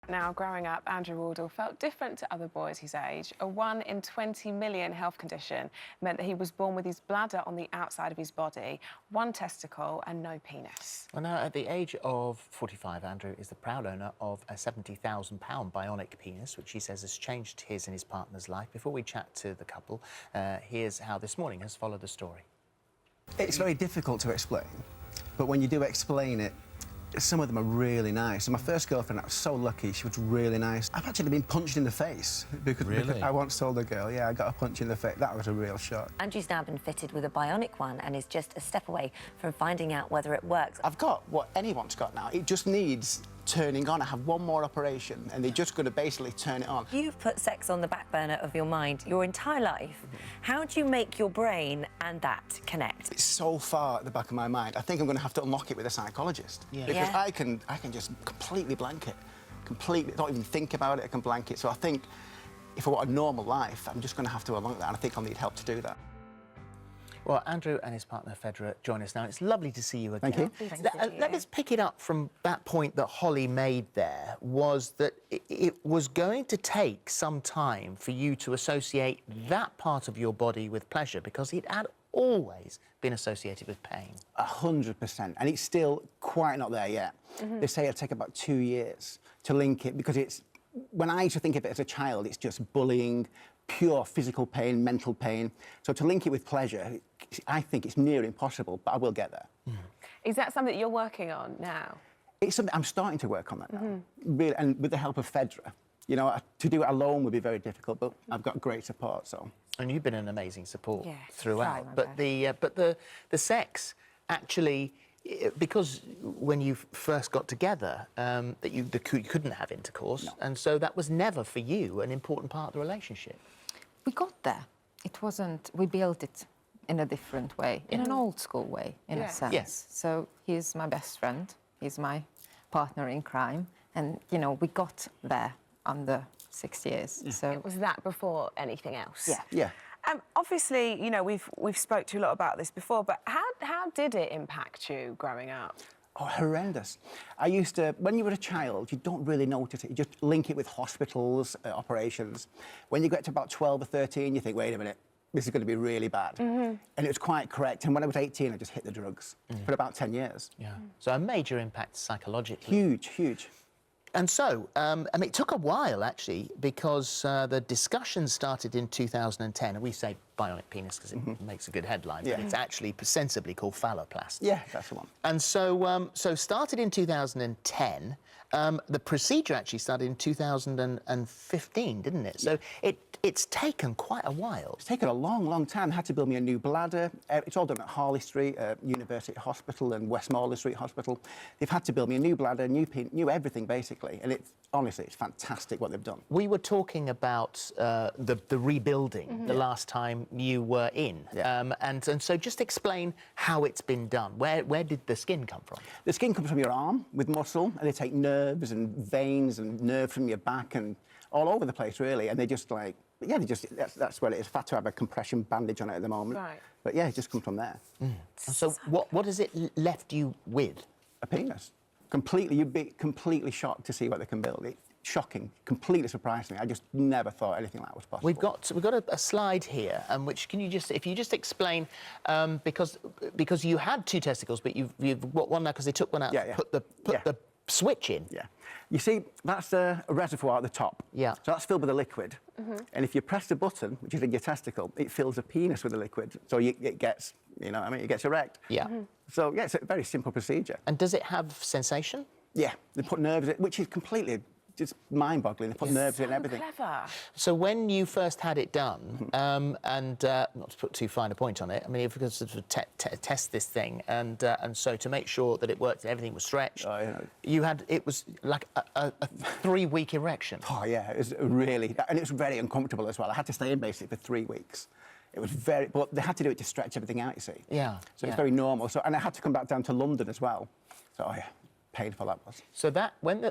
Now, growing up, Andrew Wardle felt different to other boys his age. A 1 in 20 million health condition meant that he was born with his bladder on the outside of his body, 1 testicle and no penis. Well, now, at the age of 45, Andrew is the proud owner of a £70,000 bionic penis, which he says has changed his and his partner's life. Before we chat to the couple, here's how This Morning has followed the story. It's very difficult to explain, but when you do explain it, some of them are really nice. And my first girlfriend, I was so lucky, she was really nice. I've actually been punched in the face because I once told a girl, yeah, I got a punch in the face. That was a real shock. Andrew's now been fitted with a bionic one and is just a step away from finding out whether it works. I've got what anyone's got now. It just needs turning on. I have one more operation and they're just going to basically turn it on. You've put sex on the back burner of your mind your entire life. How do you make your brain and that connect? It's so far at the back of my mind. I think I'm going to have to unlock it with a psychologist. Yeah. Because I can just completely blank it. Completely, don't even think about it, I can blank it. So I think if I want a normal life, I'm just going to have to unlock that, and I think I'll need help to do that. Well, Andrew and his partner, Fedra, join us now. It's lovely to see you again. Thank you. Let us pick it up from that point that Holly made there, was that it was going to take some time for you to associate that part of your body with pleasure, because it had always been associated with pain. 100%, and it's still quite not there yet. They say it'll take about 2 years to link it, because it's, when I used to think of it as a child, it's just bullying, pure physical pain, mental pain. So to link it with pleasure, I think it's near impossible, but I will get there. Is that something that you're working on now? It's something I'm starting to work on that now, really, and with the help of Fedra. You know, to do it alone would be very difficult, but I've got great support, so. And you've been an amazing support Yes, throughout. But the sex actually, because when you first got together, that you couldn't have intercourse, and so that was never for you an important part of the relationship. We got there. It wasn't. We built it in a different way, in an old school way, in a sense. Yes. So he's my best friend. He's my partner in crime, and you know we got there under 6 years. So Was that before anything else? Yeah. Obviously, you know, we've spoke to you a lot about this before, but how did it impact you growing up? Oh, horrendous. I used to, when you were a child, you don't really notice it. You just link it with hospitals, operations. When you get to about 12 or 13, you think, wait a minute, this is going to be really bad. And it was quite correct. And when I was 18, I just hit the drugs for about 10 years. Yeah. So a major impact psychologically. Huge, huge. And so, I mean, it took a while, actually, because the discussion started in 2010. And we say bionic penis because it makes a good headline, but it's actually sensibly called phalloplasty. Yeah, that's the one. And so, so started in 2010. The procedure actually started in 2015, didn't it? So it's taken quite a while. It's taken a long, long time. They had to build me a new bladder. It's all done at Harley Street University Hospital and Westmoreland Street Hospital. They've had to build me a new bladder, new everything, basically. And honestly, it's fantastic what they've done. We were talking about the rebuilding the last time you were in. And so just explain how it's been done. Where did the skin come from? The skin comes from your arm with muscle, and they take nerves and veins and nerves from your back and all over the place, really. And they just like, yeah, that's what it is. I've had to have a compression bandage on it at the moment. Right. But yeah, it just comes from there. So what has it left you with? A penis. Completely, you'd be completely shocked to see what they can build. Shocking, completely surprised me. I just never thought anything like that was possible. We've got a slide here, which can you just, if you just explain, because you had 2 testicles, but you've got one now because they took one out. Put the switch in. Yeah. You see, that's a reservoir at the top. Yeah. So that's filled with a liquid. And if you press the button, which is in your testicle, it fills a penis with a liquid. So it gets, you know what I mean, it gets erect. Yeah. So, yeah, it's a very simple procedure. And does it have sensation? Yeah. They put nerves in it, which is completely just mind-boggling. They put nerves in and everything. Clever. So when you first had it done, and not to put too fine a point on it, I mean, if we could sort of test this thing, and so to make sure that it worked, everything was stretched. Oh, yeah. It was like a 3-week erection. Oh yeah, it was really, and it was very uncomfortable as well. I had to stay in basically for 3 weeks. It was very, but they had to do it to stretch everything out, you see. Yeah. So it's very normal. So, and I had to come back down to London as well. So, oh yeah. Painful that was. So that when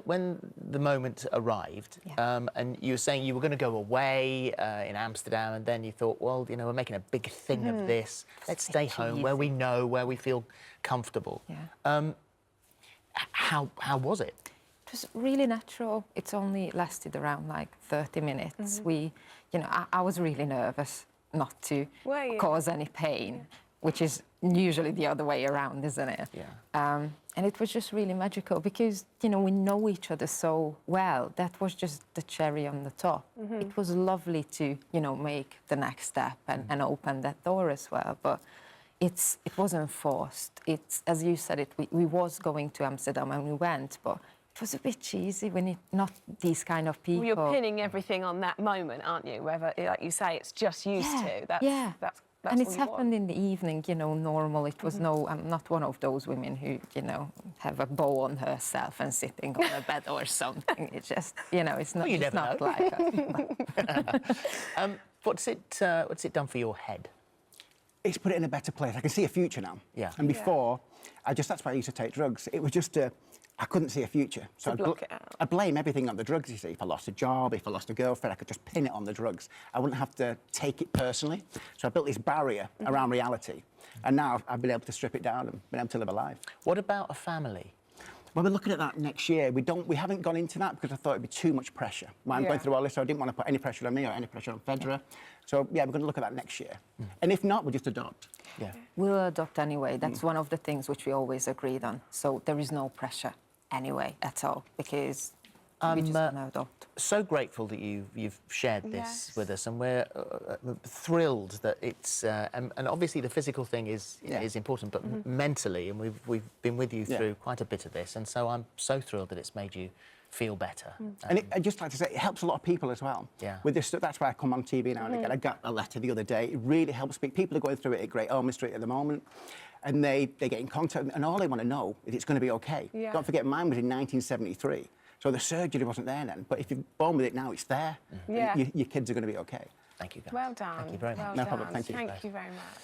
the moment arrived, and you were saying you were going to go away in Amsterdam, and then you thought, well, you know, we're making a big thing of this. Let's stay home where we know, where we feel comfortable. Yeah. How was it? It was really natural. It's only lasted around like 30 minutes. We, you know, I was really nervous not to cause any pain, which is usually the other way around, isn't it? Yeah. And it was just really magical because, you know, we know each other so well. That was just the cherry on the top. It was lovely to, you know, make the next step and open that door as well. But it wasn't forced. It's, as you said, we was going to Amsterdam and we went, but it was a bit cheesy when not these kind of people. Well, you're pinning everything on that moment, aren't you? Whether, like you say, it's just used to. That's and it's happened in the evening, you know, normal. It was no, I'm not one of those women who, you know, have a bow on herself and sitting on a bed or something. It's just, you know, it's not, well, it's not like us. What's it done for your head? It's put it in a better place. I can see a future now. Yeah. And before, that's why I used to take drugs. It was just I couldn't see a future. So I blame everything on the drugs, you see. If I lost a job, if I lost a girlfriend, I could just pin it on the drugs. I wouldn't have to take it personally. So I built this barrier around reality. And now I've been able to strip it down and been able to live a life. What about a family? Well, we're looking at that next year. We haven't gone into that because I thought it'd be too much pressure. I'm going through all this, so I didn't want to put any pressure on me or any pressure on Fedra. So, yeah, we're going to look at that next year. And if not, we'll just adopt. Yeah. We'll adopt anyway. That's one of the things which we always agreed on. So there is no pressure anyway at all because we just want to adopt. So grateful that you've shared this with us, and we're thrilled that it's and obviously the physical thing is important, but mentally, and we've been with you through quite a bit of this, and so I'm so thrilled that it's made you feel better. And I'd just like to say, it helps a lot of people as well. Yeah. With this, that's why I come on TV now and again. I got a letter the other day. It really helps people are going through it at Great Ormond Street at the moment, and they get in contact, and all they want to know is it's going to be okay. Yeah. Don't forget, mine was in 1973, so the surgery wasn't there then. But if you're born with it now, it's there. Yeah. Your kids are going to be okay. Thank you, guys. Well done. Thank you very much. No problem. Thank you. Thank you very much.